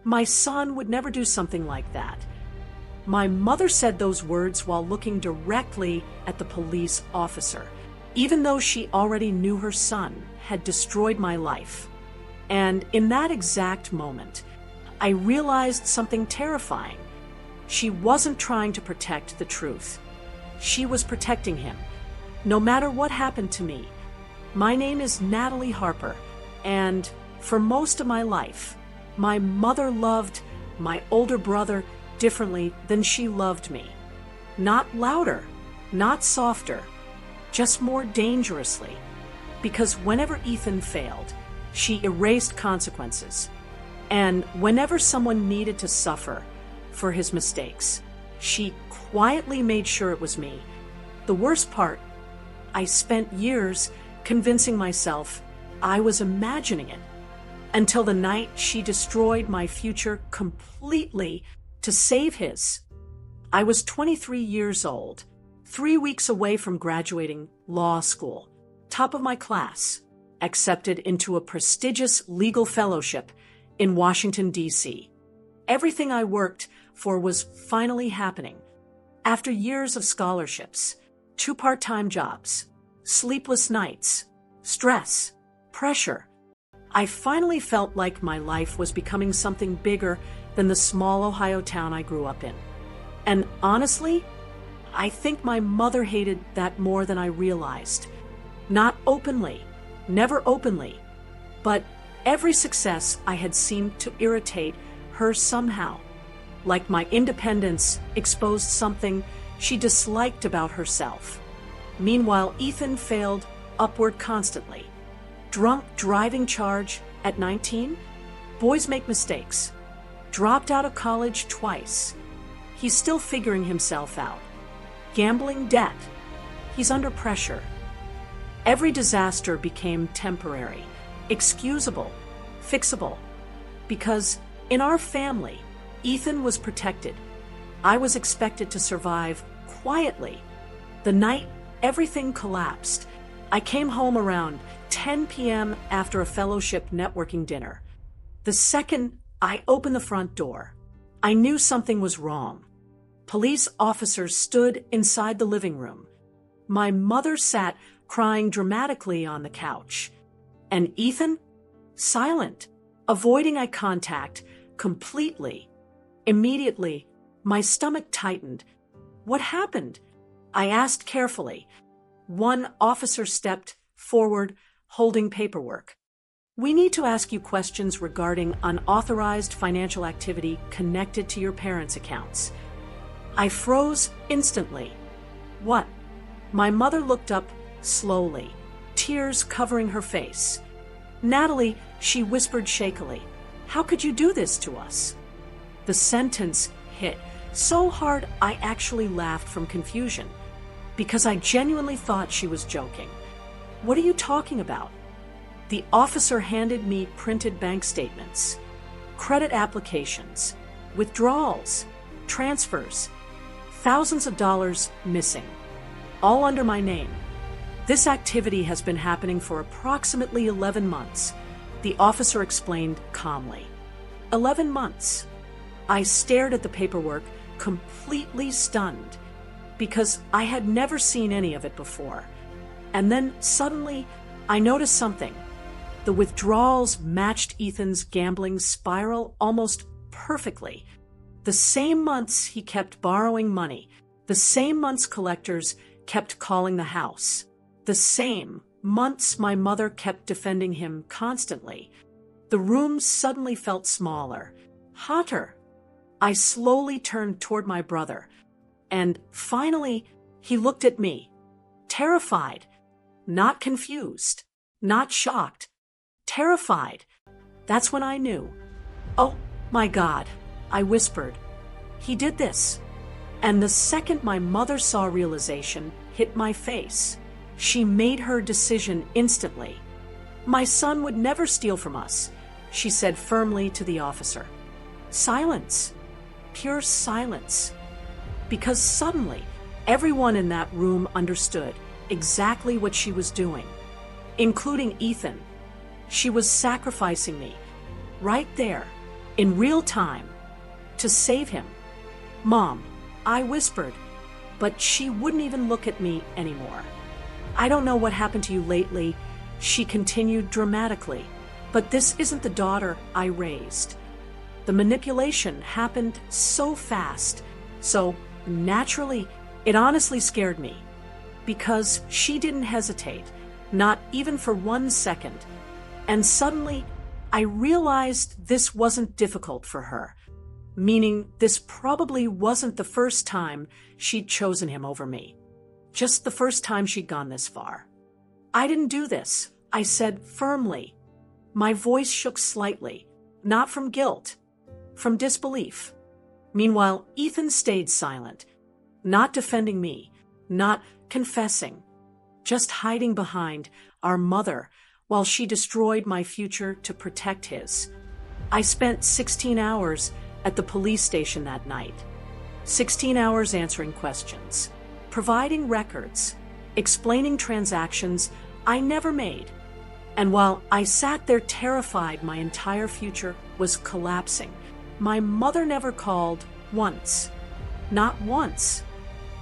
My son would never do something like that. My mother said those words while looking directly at the police officer, even though she already knew her son had destroyed my life. And in that exact moment, I realized something terrifying. She wasn't trying to protect the truth. She was protecting him. No matter what happened to me, my name is Natalie Harper, and for most of my life, my mother loved my older brother differently than she loved me. Not louder, not softer, just more dangerously. Because whenever Ethan failed, she erased consequences. And whenever someone needed to suffer for his mistakes, she quietly made sure it was me. The worst part, I spent years convincing myself I was imagining it, until the night she destroyed my future completely to save his. I was 23 years old, 3 weeks away from graduating law school, top of my class, accepted into a prestigious legal fellowship in Washington, D.C. Everything I worked for was finally happening. After years of scholarships, 2 part-time jobs, sleepless nights, stress, pressure, I finally felt like my life was becoming something bigger than the small Ohio town I grew up in. And honestly, I think my mother hated that more than I realized. Not openly, never openly, but every success I had seemed to irritate her somehow. Like my independence exposed something she disliked about herself. Meanwhile, Ethan failed upward constantly. Drunk driving charge at 19? Boys make mistakes. Dropped out of college twice. He's still figuring himself out. Gambling debt. He's under pressure. Every disaster became temporary, excusable, fixable. Because in our family, Ethan was protected. I was expected to survive quietly. The night everything collapsed, I came home around 10 p.m. after a fellowship networking dinner. The second I opened the front door, I knew something was wrong. Police officers stood inside the living room. My mother sat crying dramatically on the couch. And Ethan? Silent, avoiding eye contact completely. Immediately, my stomach tightened. What happened? I asked carefully. One officer stepped forward, holding paperwork. We need to ask you questions regarding unauthorized financial activity connected to your parents' accounts. I froze instantly. What? My mother looked up slowly, tears covering her face. Natalie, she whispered shakily, how could you do this to us? The sentence hit so hard I actually laughed from confusion, because I genuinely thought she was joking. What are you talking about? The officer handed me printed bank statements, credit applications, withdrawals, transfers, thousands of dollars missing, all under my name. This activity has been happening for approximately 11 months, the officer explained calmly. 11 months. I stared at the paperwork, completely stunned, because I had never seen any of it before. And then suddenly, I noticed something. The withdrawals matched Ethan's gambling spiral almost perfectly. The same months he kept borrowing money, the same months collectors kept calling the house, the same months my mother kept defending him constantly. The room suddenly felt smaller, hotter. I slowly turned toward my brother, and finally he looked at me, terrified, not confused, not shocked, terrified. That's when I knew. Oh my God, I whispered. He did this. And the second my mother saw realization hit my face, she made her decision instantly. My son would never steal from us, she said firmly to the officer. Silence. Pure silence. Because suddenly, everyone in that room understood exactly what she was doing, including Ethan. She was sacrificing me, right there, in real time, to save him. "Mom," I whispered, but she wouldn't even look at me anymore. "I don't know what happened to you lately," she continued dramatically, "but this isn't the daughter I raised." The manipulation happened so fast, so naturally, it honestly scared me, because she didn't hesitate, not even for 1 second. And suddenly, I realized this wasn't difficult for her, meaning this probably wasn't the first time she'd chosen him over me, just the first time she'd gone this far. "I didn't do this," I said firmly. My voice shook slightly, not from guilt, from disbelief. Meanwhile, Ethan stayed silent, not defending me, not confessing, just hiding behind our mother while she destroyed my future to protect his. I spent 16 hours at the police station that night. 16 hours answering questions, providing records, explaining transactions I never made. And while I sat there terrified my entire future was collapsing, my mother never called once. Not once.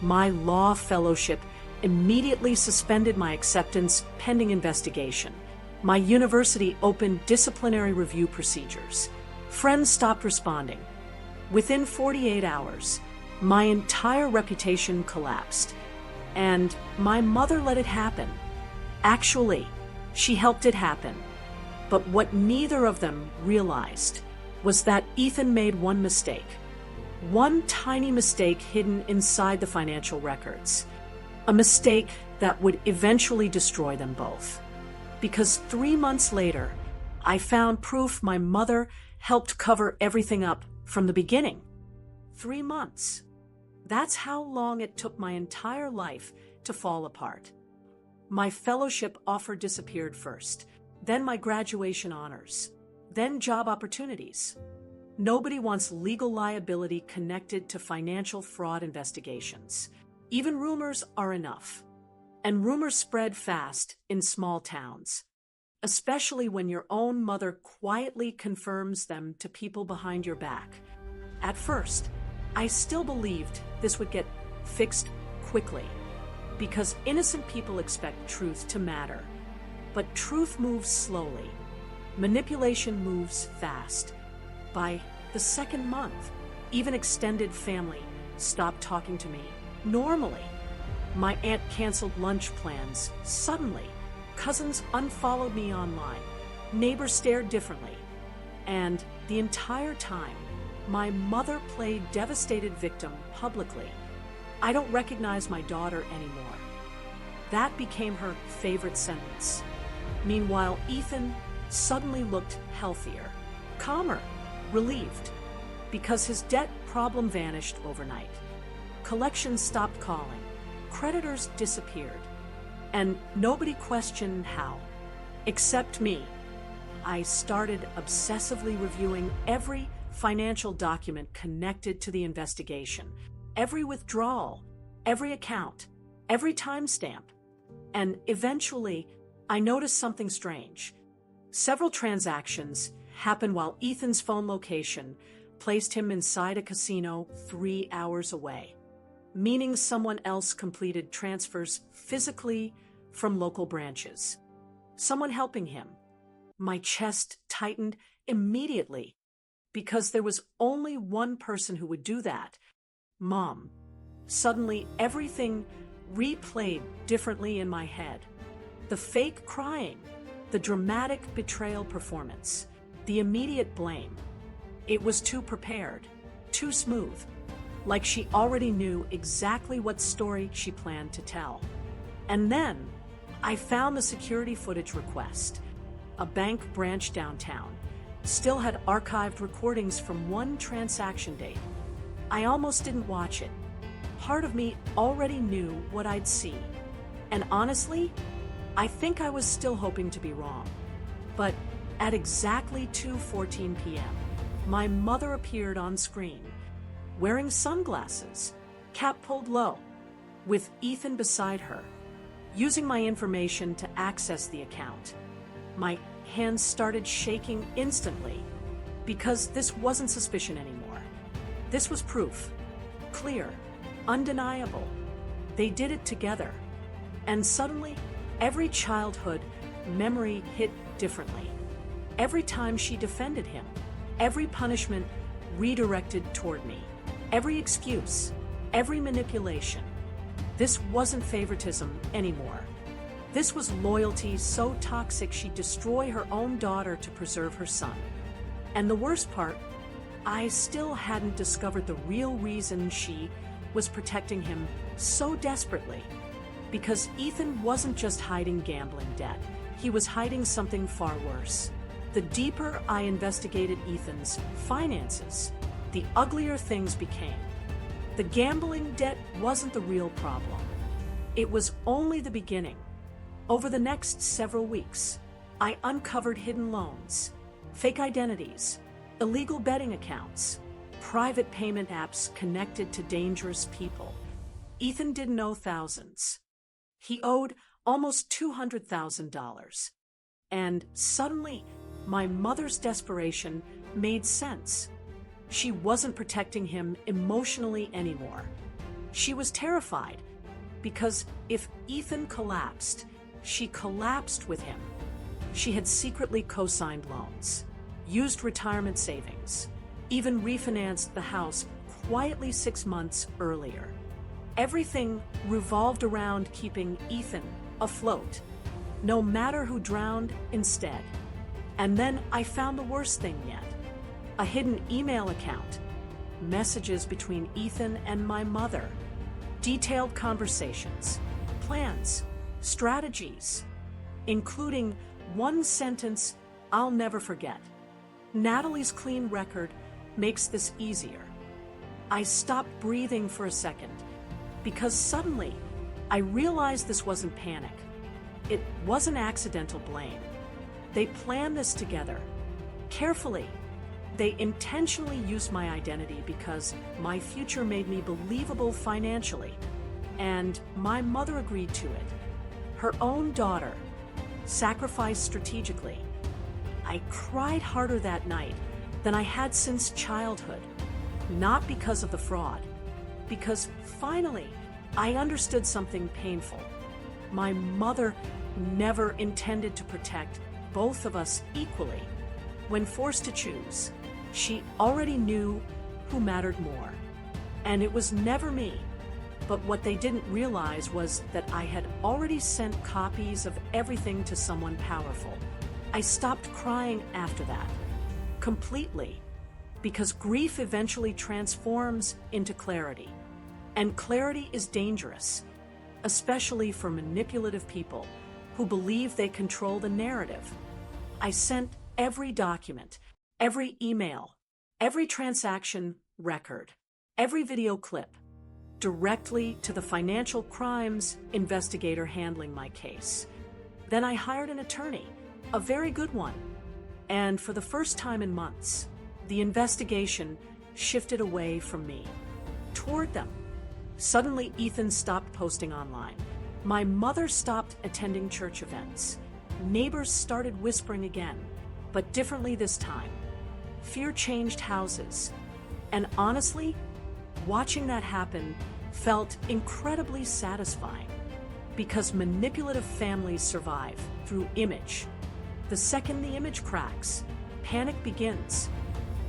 My law fellowship immediately suspended my acceptance pending investigation. My university opened disciplinary review procedures. Friends stopped responding. Within 48 hours, my entire reputation collapsed. And my mother let it happen. Actually, she helped it happen. But what neither of them realized was that Ethan made one mistake. One tiny mistake hidden inside the financial records. A mistake that would eventually destroy them both. Because 3 months later, I found proof my mother helped cover everything up from the beginning. 3 months. That's how long it took my entire life to fall apart. My fellowship offer disappeared first, then my graduation honors, then job opportunities. Nobody wants legal liability connected to financial fraud investigations. Even rumors are enough. And rumors spread fast in small towns, especially when your own mother quietly confirms them to people behind your back. At first, I still believed this would get fixed quickly, because innocent people expect truth to matter. But truth moves slowly. Manipulation moves fast. By the second month, even extended family stopped talking to me normally. My aunt canceled lunch plans suddenly. Cousins unfollowed me online. Neighbors stared differently. And the entire time, my mother played devastated victim publicly. "I don't recognize my daughter anymore." That became her favorite sentence. Meanwhile, Ethan suddenly looked healthier, calmer, relieved, because his debt problem vanished overnight. Collections stopped calling, creditors disappeared, and nobody questioned how, except me. I started obsessively reviewing every financial document connected to the investigation, every withdrawal, every account, every timestamp. And eventually, I noticed something strange. Several transactions happened while Ethan's phone location placed him inside a casino 3 hours away, meaning someone else completed transfers physically from local branches. Someone helping him. My chest tightened immediately, because there was only one person who would do that: Mom. Suddenly, everything replayed differently in my head. The fake crying, the dramatic betrayal performance, the immediate blame. It was too prepared, too smooth, like she already knew exactly what story she planned to tell. And then, I found the security footage request. A bank branch downtown still had archived recordings from one transaction date. I almost didn't watch it. Part of me already knew what I'd see. And honestly, I think I was still hoping to be wrong. But at exactly 2:14 p.m., my mother appeared on screen, wearing sunglasses, cap pulled low, with Ethan beside her, using my information to access the account. My hands started shaking instantly. Because this wasn't suspicion anymore. This was proof. Clear. Undeniable. They did it together. And suddenly, every childhood memory hit differently. Every time she defended him, every punishment redirected toward me, every excuse, every manipulation. This wasn't favoritism anymore. This was loyalty so toxic she'd destroy her own daughter to preserve her son. And the worst part, I still hadn't discovered the real reason she was protecting him so desperately. Because Ethan wasn't just hiding gambling debt, he was hiding something far worse. The deeper I investigated Ethan's finances, the uglier things became. The gambling debt wasn't the real problem. It was only the beginning. Over the next several weeks, I uncovered hidden loans, fake identities, illegal betting accounts, private payment apps connected to dangerous people. Ethan didn't owe thousands. He owed almost $200,000. And suddenly, my mother's desperation made sense. She wasn't protecting him emotionally anymore. She was terrified because if Ethan collapsed, she collapsed with him. She had secretly co-signed loans, used retirement savings, even refinanced the house quietly 6 months earlier. Everything revolved around keeping Ethan afloat, no matter who drowned instead. And then I found the worst thing yet. A hidden email account, messages between Ethan and my mother, detailed conversations, plans, strategies, including one sentence I'll never forget. Natalie's clean record makes this easier. I stopped breathing for a second because suddenly I realized this wasn't panic. It wasn't accidental blame. They planned this together, carefully. They intentionally used my identity because my future made me believable financially, and my mother agreed to it. Her own daughter, sacrificed strategically. I cried harder that night than I had since childhood, not because of the fraud, because finally I understood something painful. My mother never intended to protect both of us equally. When forced to choose, she already knew who mattered more. And it was never me. But what they didn't realize was that I had already sent copies of everything to someone powerful. I stopped crying after that, completely, because grief eventually transforms into clarity. And clarity is dangerous, especially for manipulative people who believe they control the narrative. I sent every document, every email, every transaction record, every video clip, directly to the financial crimes investigator handling my case. Then I hired an attorney, a very good one. And for the first time in months, the investigation shifted away from me, toward them. Suddenly, Ethan stopped posting online. My mother stopped attending church events. Neighbors started whispering again, but differently this time. Fear changed houses. And honestly, watching that happen felt incredibly satisfying, because manipulative families survive through image. The second the image cracks, panic begins.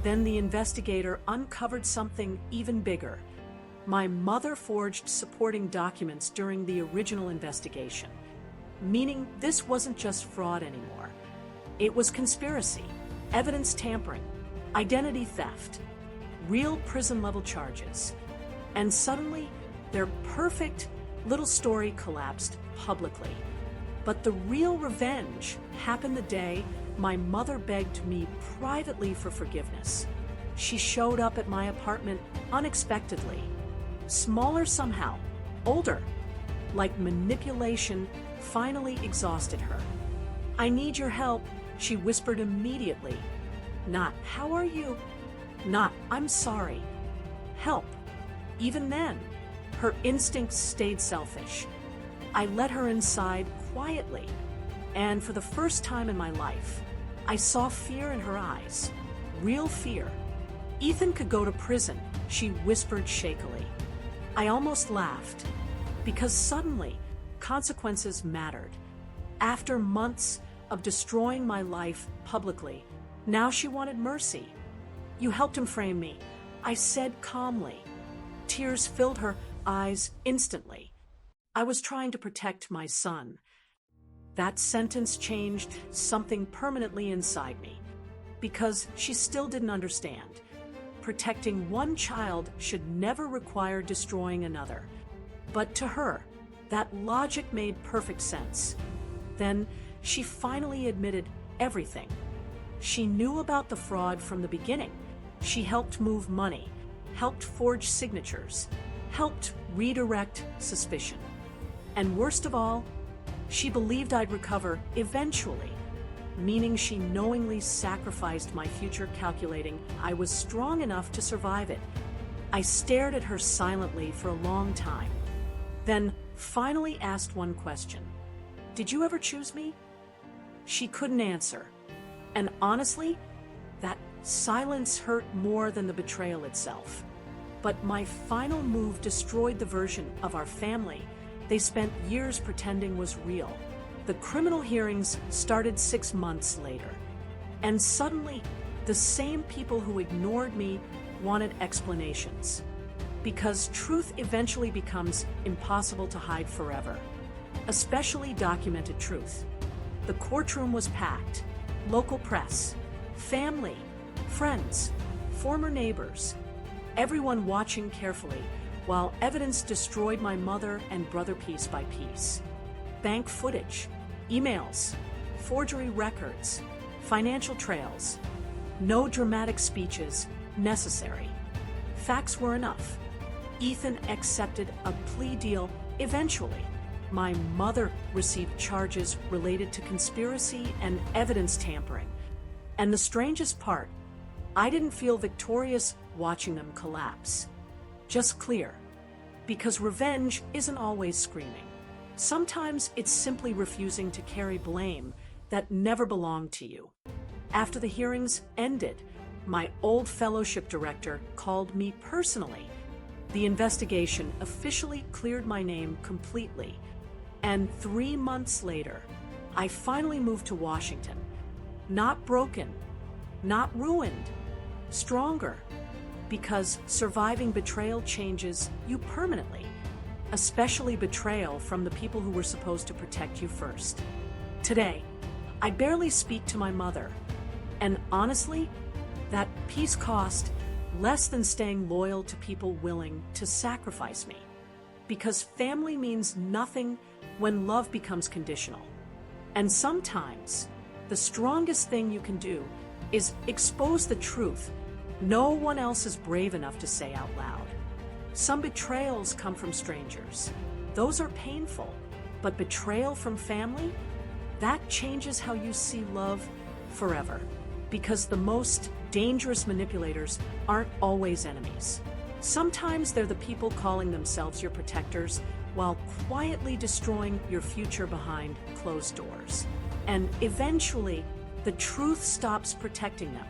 Then the investigator uncovered something even bigger. My mother forged supporting documents during the original investigation, meaning this wasn't just fraud anymore. It was conspiracy, evidence tampering, identity theft, real prison-level charges. And suddenly, their perfect little story collapsed publicly. But the real revenge happened the day my mother begged me privately for forgiveness. She showed up at my apartment unexpectedly, smaller somehow, older, like manipulation finally exhausted her. "I need your help," she whispered immediately. Not, "How are you?" Not, "I'm sorry." Help. Even then, her instincts stayed selfish. I let her inside quietly, and for the first time in my life, I saw fear in her eyes. real fear. Ethan could go to prison, she whispered shakily. I almost laughed, because suddenly, consequences mattered. After months of destroying my life publicly, now she wanted mercy. You helped him frame me, I said calmly. Tears filled her eyes instantly. I was trying to protect my son. That sentence changed something permanently inside me, because she still didn't understand. Protecting one child should never require destroying another. But to her, that logic made perfect sense. Then she finally admitted everything. She knew about the fraud from the beginning. She helped move money, helped forge signatures, helped redirect suspicion. And worst of all, she believed I'd recover eventually, meaning she knowingly sacrificed my future, calculating I was strong enough to survive it. I stared at her silently for a long time, then finally asked one question. Did you ever choose me? She couldn't answer. And honestly, that silence hurt more than the betrayal itself. But my final move destroyed the version of our family they spent years pretending was real. The criminal hearings started 6 months later. And suddenly, the same people who ignored me wanted explanations. Because truth eventually becomes impossible to hide forever. Especially documented truth. The courtroom was packed. Local press, family, friends, former neighbors, everyone watching carefully while evidence destroyed my mother and brother piece by piece. Bank footage, emails, forgery records, financial trails. No dramatic speeches necessary. Facts were enough. Ethan accepted a plea deal eventually. My mother received charges related to conspiracy and evidence tampering. And the strangest part, I didn't feel victorious watching them collapse. Just clear. Because revenge isn't always screaming. Sometimes it's simply refusing to carry blame that never belonged to you. After the hearings ended, my old fellowship director called me personally. The investigation officially cleared my name completely. And 3 months later, I finally moved to Washington. Not broken, not ruined, stronger. Because surviving betrayal changes you permanently, especially betrayal from the people who were supposed to protect you first. Today, I barely speak to my mother, and honestly, that peace cost less than staying loyal to people willing to sacrifice me. Because family means nothing when love becomes conditional. And sometimes, the strongest thing you can do is expose the truth no one else is brave enough to say out loud. Some betrayals come from strangers. Those are painful, but betrayal from family? That changes how you see love forever. Because the most dangerous manipulators aren't always enemies. Sometimes they're the people calling themselves your protectors while quietly destroying your future behind closed doors. And eventually, the truth stops protecting them.